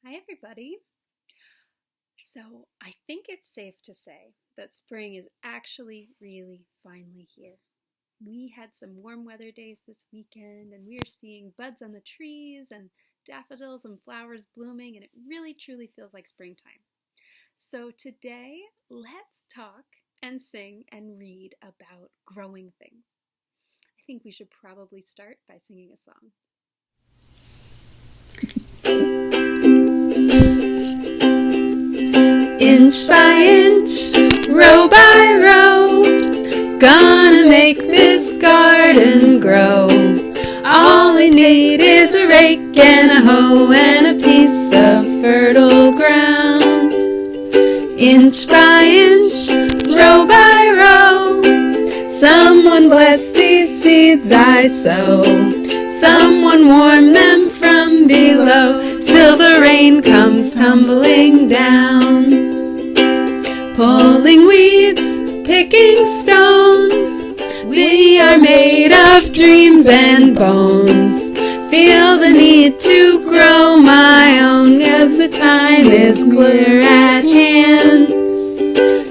Hi, everybody. So, I think it's safe to say that spring is actually really finally here. We had some warm weather days this weekend, and we are seeing buds on the trees and daffodils and flowers blooming, and it really truly feels like springtime. So, today, let's talk and sing and read about growing things. I think we should probably start by singing a song. Inch by inch, row by row, gonna make this garden grow. All we need is a rake and a hoe and a piece of fertile ground. Inch by inch, row by row, someone bless these seeds I sow. Someone warm them from below till the rain comes tumbling down. Pulling weeds, picking stones, we are made of dreams and bones. Feel the need to grow my own as the time is clear at hand.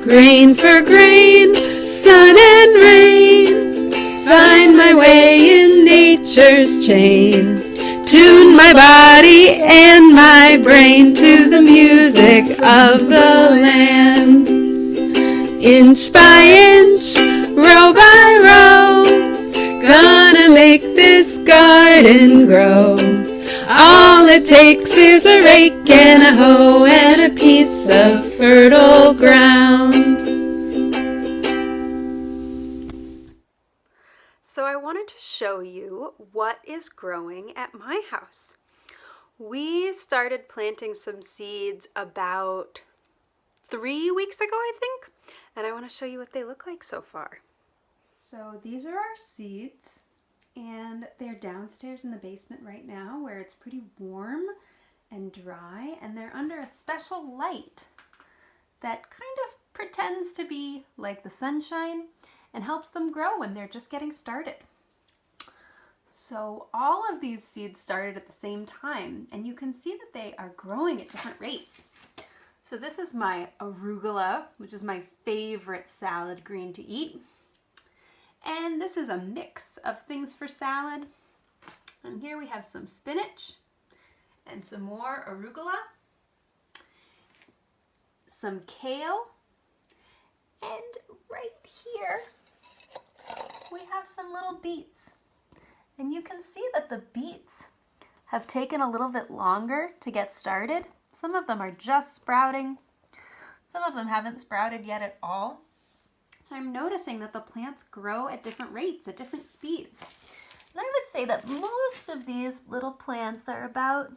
Grain for grain, sun and rain, find my way in nature's chain. Tune my body and my brain to the music of the land. Inch by inch, row by row, gonna make this garden grow. All it takes is a rake and a hoe and a piece of fertile ground. So I wanted to show you what is growing at my house. We started planting some seeds about 3 weeks ago, I think, and I want to show you what they look like so far. So these are our seeds, and they're downstairs in the basement right now where it's pretty warm and dry, and they're under a special light that kind of pretends to be like the sunshine and helps them grow when they're just getting started. So all of these seeds started at the same time, and you can see that they are growing at different rates. So this is my arugula, which is my favorite salad green to eat. And this is a mix of things for salad. And here we have some spinach and some more arugula, some kale, and right here we have some little beets. And you can see that the beets have taken a little bit longer to get started. Some of them are just sprouting. Some of them haven't sprouted yet at all. So I'm noticing that the plants grow at different rates, at different speeds. And I would say that most of these little plants are about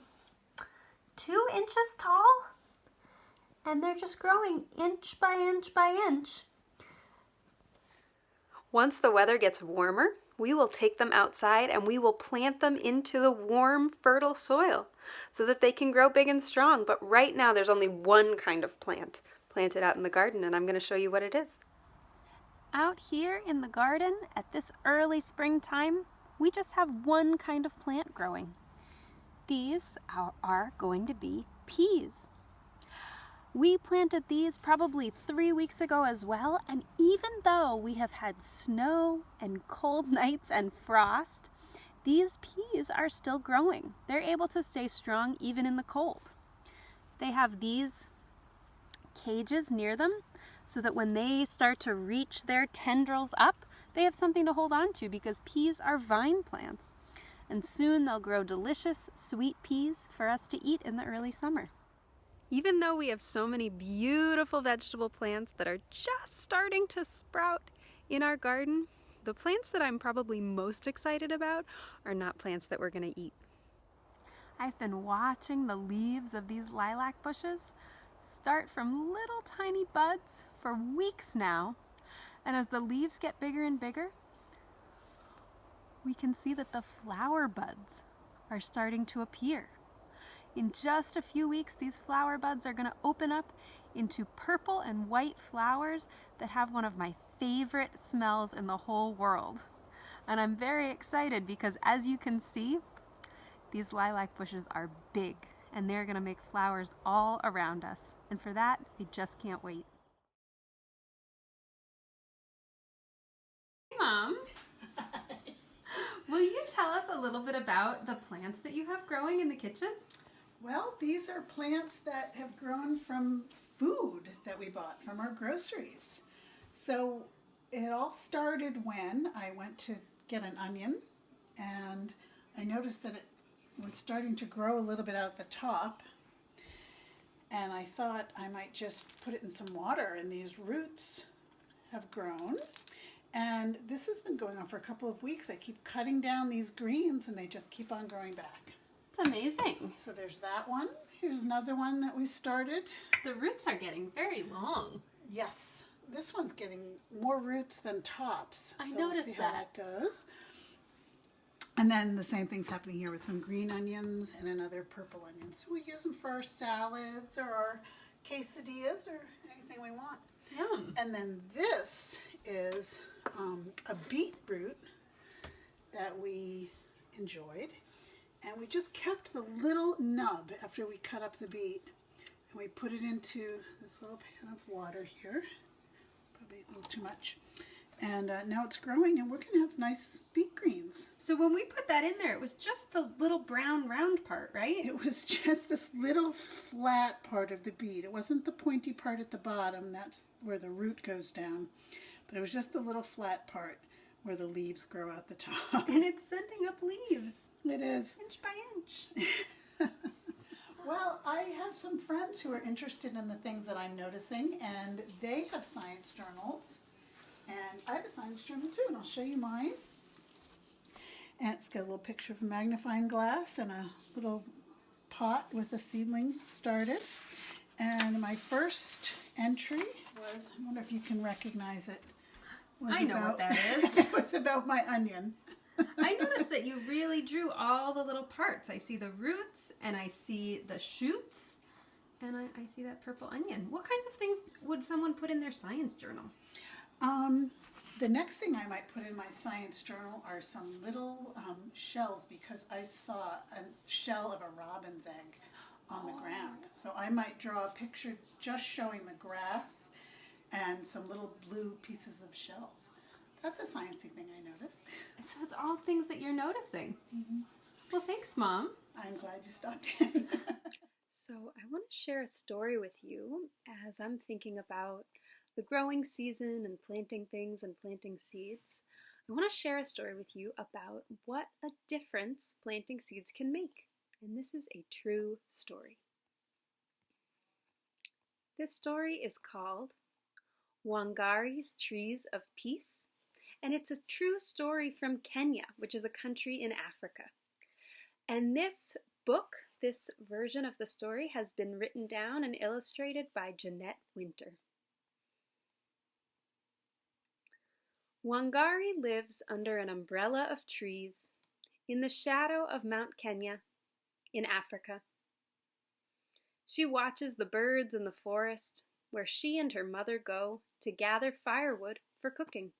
2 inches tall, and they're just growing inch by inch by inch. Once the weather gets warmer, we will take them outside and we will plant them into the warm, fertile soil so that they can grow big and strong. But right now there's only one kind of plant planted out in the garden, and I'm going to show you what it is. Out here in the garden at this early springtime, we just have one kind of plant growing. These are going to be peas. We planted these probably 3 weeks ago as well, and even though we have had snow and cold nights and frost, these peas are still growing. They're able to stay strong even in the cold. They have these cages near them so that when they start to reach their tendrils up, they have something to hold on to, because peas are vine plants. And soon they'll grow delicious, sweet peas for us to eat in the early summer. Even though we have so many beautiful vegetable plants that are just starting to sprout in our garden, the plants that I'm probably most excited about are not plants that we're going to eat. I've been watching the leaves of these lilac bushes start from little tiny buds for weeks now, and as the leaves get bigger and bigger, we can see that the flower buds are starting to appear. In just a few weeks, these flower buds are going to open up into purple and white flowers that have one of my favorite smells in the whole world. And I'm very excited because, as you can see, these lilac bushes are big and they're going to make flowers all around us. And for that, I just can't wait. Hey, Mom. Will you tell us a little bit about the plants that you have growing in the kitchen? Well, these are plants that have grown from food that we bought from our groceries. So it all started when I went to get an onion, and I noticed that it was starting to grow a little bit out the top, and I thought I might just put it in some water, and these roots have grown. And this has been going on for a couple of weeks. I keep cutting down these greens and they just keep on growing back. It's amazing. So there's that one. Here's another one that we started. The roots are getting very long. Yes, this one's getting more roots than tops. I so noticed we'll see how that goes. And then the same thing's happening here with some green onions and another purple onion. So we use them for our salads or our quesadillas or anything we want. Yum. And then this is a beetroot that we enjoyed. And we just kept the little nub after we cut up the beet. And we put it into this little pan of water here. Probably a little too much. And now it's growing and we're going to have nice beet greens. So when we put that in there, it was just the little brown round part, right? It was just this little flat part of the beet. It wasn't the pointy part at the bottom. That's where the root goes down. But it was just the little flat part where the leaves grow out the top. And it's sending up leaves. It is. Inch by inch. Well, I have some friends who are interested in the things that I'm noticing, and they have science journals. And I have a science journal too, and I'll show you mine. And it's got a little picture of a magnifying glass and a little pot with a seedling started. And my first entry was, I wonder if you can recognize it. I know what that is. It was about my onion. I noticed that you really drew all the little parts. I see the roots and I see the shoots and I see that purple onion. What kinds of things would someone put in their science journal? The next thing I might put in my science journal are some little shells, because I saw a shell of a robin's egg on the ground. So I might draw a picture just showing the grass and some little blue pieces of shells. That's a sciencey thing I noticed. So it's all things that you're noticing. Mm-hmm. Well, thanks, Mom. I'm glad you stopped in. So I want to share a story with you as I'm thinking about the growing season and planting things and planting seeds. I want to share a story with you about what a difference planting seeds can make. And this is a true story. This story is called Wangari's Trees of Peace, and it's a true story from Kenya, which is a country in Africa. And this book, this version of the story, has been written down and illustrated by Jeanette Winter. Wangari lives under an umbrella of trees in the shadow of Mount Kenya in Africa. She watches the birds in the forest where she and her mother go to gather firewood for cooking.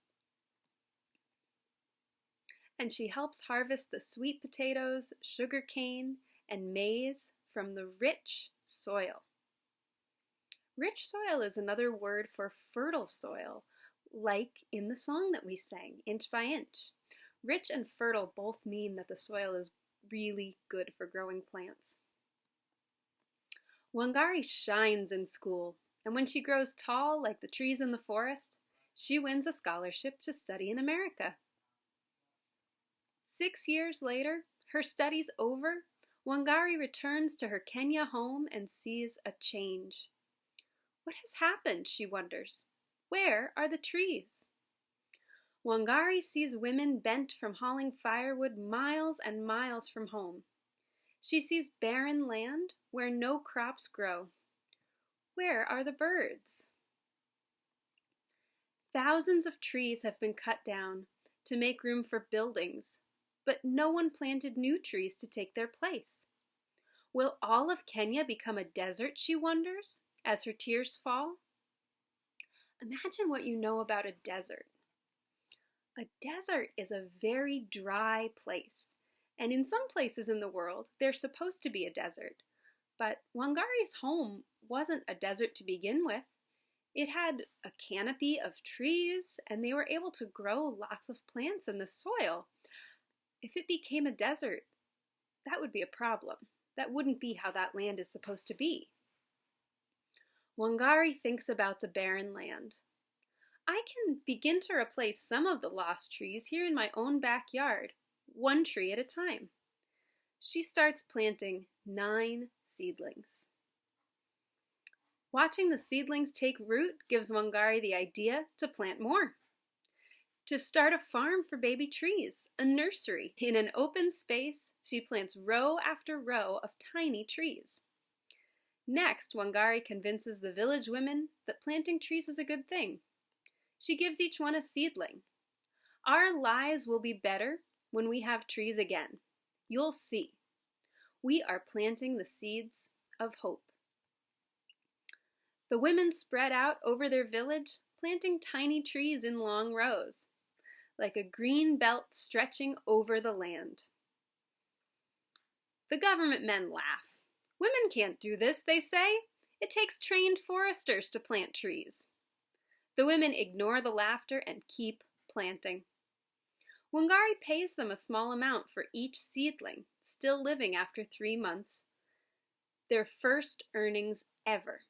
And she helps harvest the sweet potatoes, sugar cane, and maize from the rich soil. Rich soil is another word for fertile soil, like in the song that we sang, Inch by Inch. Rich and fertile both mean that the soil is really good for growing plants. Wangari shines in school, and when she grows tall like the trees in the forest, she wins a scholarship to study in America. 6 years later, her studies over, Wangari returns to her Kenya home and sees a change. What has happened, she wonders. Where are the trees? Wangari sees women bent from hauling firewood miles and miles from home. She sees barren land where no crops grow. Where are the birds? Thousands of trees have been cut down to make room for buildings, but no one planted new trees to take their place. Will all of Kenya become a desert, she wonders, as her tears fall? Imagine what you know about a desert. A desert is a very dry place, and in some places in the world, there's supposed to be a desert, But Wangari's home wasn't a desert to begin with. It had a canopy of trees, and they were able to grow lots of plants in the soil. If it became a desert, that would be a problem. That wouldn't be how that land is supposed to be. Wangari thinks about the barren land. I can begin to replace some of the lost trees here in my own backyard, one tree at a time. She starts planting 9 seedlings. Watching the seedlings take root gives Wangari the idea to plant more. To start a farm for baby trees, a nursery. In an open space, she plants row after row of tiny trees. Next, Wangari convinces the village women that planting trees is a good thing. She gives each one a seedling. Our lives will be better when we have trees again. You'll see. We are planting the seeds of hope. The women spread out over their village, planting tiny trees in long rows, like a green belt stretching over the land. The government men laugh. Women can't do this, they say. It takes trained foresters to plant trees. The women ignore the laughter and keep planting. Wangari pays them a small amount for each seedling, still living after 3 months. Their first earnings ever.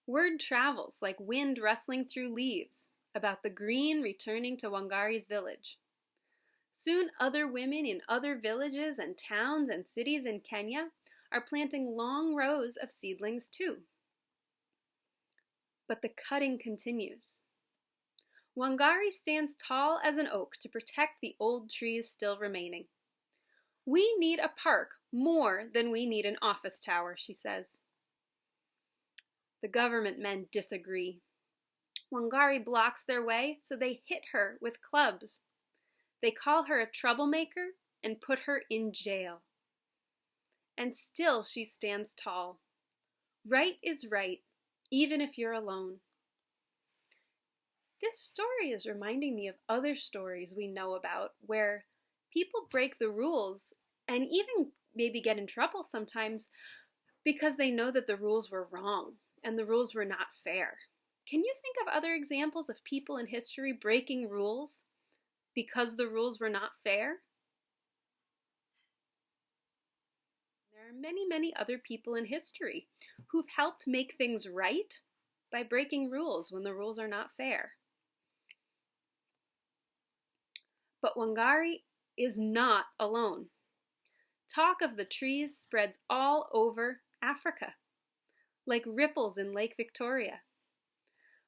Word travels like wind rustling through leaves about the green returning to Wangari's village. Soon other women in other villages and towns and cities in Kenya are planting long rows of seedlings too. But the cutting continues. Wangari stands tall as an oak to protect the old trees still remaining. We need a park more than we need an office tower, she says. The government men disagree. Wangari blocks their way, so they hit her with clubs. They call her a troublemaker and put her in jail. And still she stands tall. Right is right, even if you're alone. This story is reminding me of other stories we know about where people break the rules and even maybe get in trouble sometimes because they know that the rules were wrong and the rules were not fair. Can you think of other examples of people in history breaking rules because the rules were not fair? There are many, many other people in history who've helped make things right by breaking rules when the rules are not fair. But Wangari is not alone. Talk of the trees spreads all over Africa, like ripples in Lake Victoria.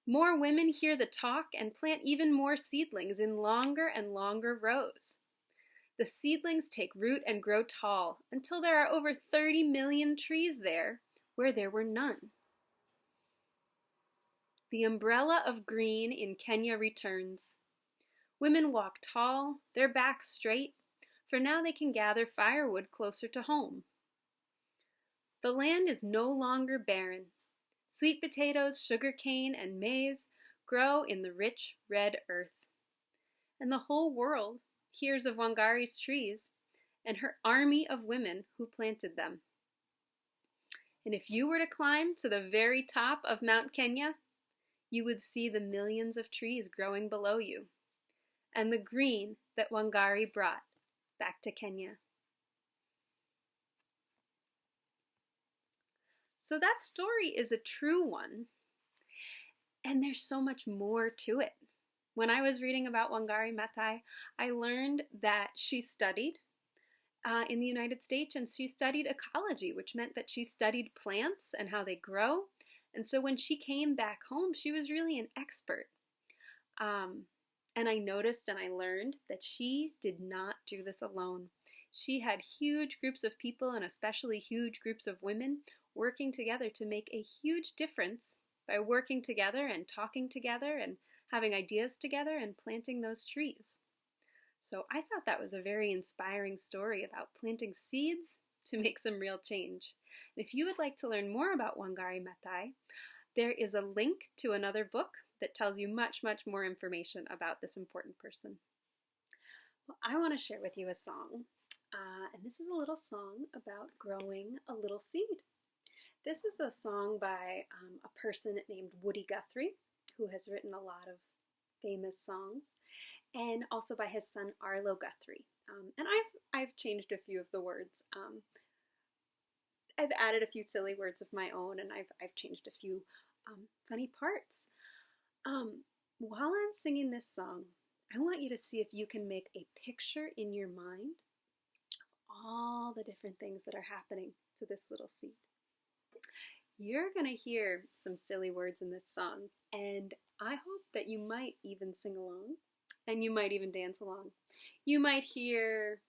More women hear the talk and plant even more seedlings in longer and longer rows. The seedlings take root and grow tall until there are over 30 million trees there where there were none. The umbrella of green in Kenya returns. Women walk tall, their backs straight, for now they can gather firewood closer to home. The land is no longer barren. Sweet potatoes, sugarcane, and maize grow in the rich red earth. And the whole world hears of Wangari's trees and her army of women who planted them. And if you were to climb to the very top of Mount Kenya, you would see the millions of trees growing below you and the green that Wangari brought back to Kenya. So that story is a true one, and there's so much more to it. When I was reading about Wangari Maathai, I learned that she studied in the United States, and she studied ecology, which meant that she studied plants and how they grow. And so when she came back home, she was really an expert. And I noticed and I learned that she did not do this alone. She had huge groups of people, and especially huge groups of women, working together to make a huge difference by working together and talking together and having ideas together and planting those trees. So I thought that was a very inspiring story about planting seeds to make some real change. And if you would like to learn more about Wangari Maathai, there is a link to another book that tells you much, much more information about this important person. Well, I want to share with you a song And this is a little song about growing a little seed. This is a song by a person named Woody Guthrie, who has written a lot of famous songs, and also by his son Arlo Guthrie. And I've changed a few of the words. I've added a few silly words of my own, and I've changed a few funny parts. While I'm singing this song, I want you to see if you can make a picture in your mind of all the different things that are happening to this little seed. You're going to hear some silly words in this song, and I hope that you might even sing along, and you might even dance along. You might hear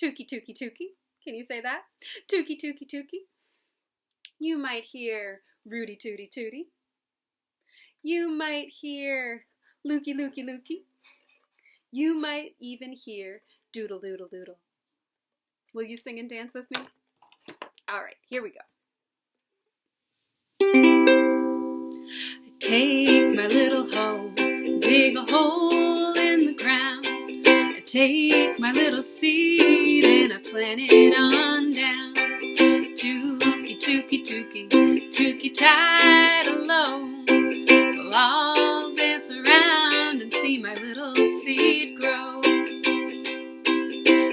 Tookie Tookie Tookie. Can you say that? Tookie Tookie Tookie. You might hear Rooty Tooty Tooty. You might hear Looky Looky Looky. You might even hear Doodle Doodle Doodle. Will you sing and dance with me? All right, here we go. I take my little hoe, dig a hole in the ground. I take my little seed and I plant it on down. Tookie, tookie, tookie, tookie tied alone. We'll all dance around and see my little seed grow.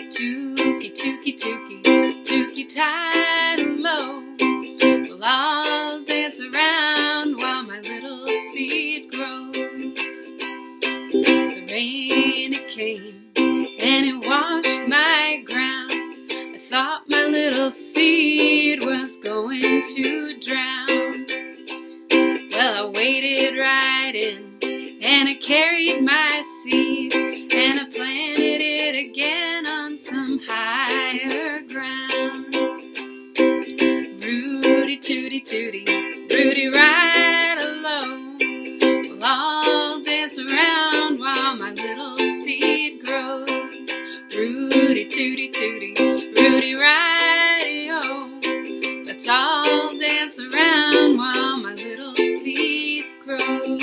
Tookie, tookie, tookie, tookie tied alone. We'll all dance around while my little seed grows. The rain, it came and it washed my ground. I thought my little seed was going to drown. Well, I waded right in and I carried my seed and I planted it again on some higher ground. Rooty tooty tooty, Rooty right alone. We'll all dance around while my little seed grows. Rooty tooty tooty, Rooty righty-o. Let's all dance around while my little seed grows.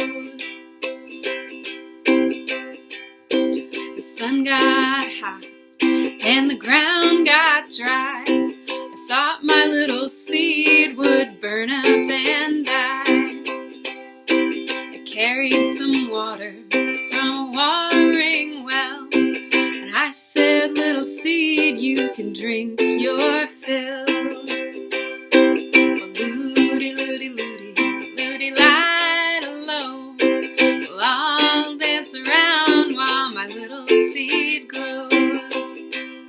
The sun got hot and the ground got dry. I thought my little seed would burn up and die. I carried some water from a watering well, and I said, little seed, you can drink your fill. Well, looty, looty, looty, looty, light alone. We'll all dance around while my little seed grows.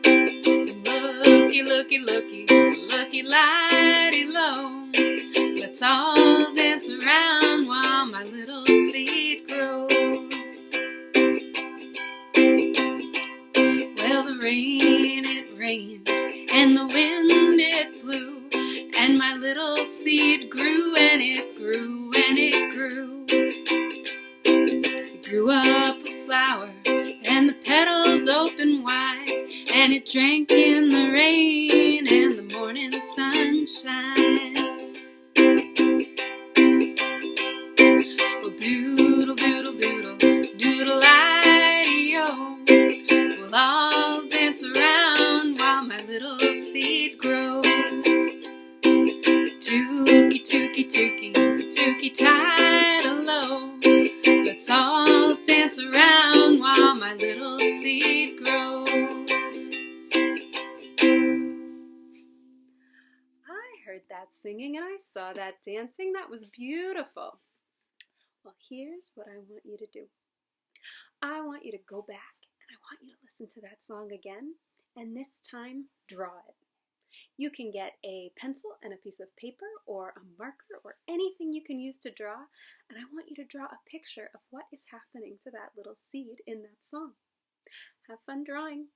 And looky, looky, looky, looky, lighty low. Let's all dance around while my little seed grows. Well, the rain, it rained, and the wind, it blew, and my little seed grew, and it grew, and it grew. It grew up a flower, and the petals opened wide, and it drank in the rain and the morning sunshine. Well, doodle, doodle, doodle, doodle-i-o. We'll all dance around while my little seed grows. Tookie, tookie, tookie, tookie tied alone. Let's all dance around while my little seed grows. I heard that singing and I saw that dancing. That was beautiful. Well, here's what I want you to do. I want you to go back and I want you to listen to that song again, and this time draw it. You can get a pencil and a piece of paper or a marker or anything you can use to draw, and I want you to draw a picture of what is happening to that little seed in that song. Have fun drawing.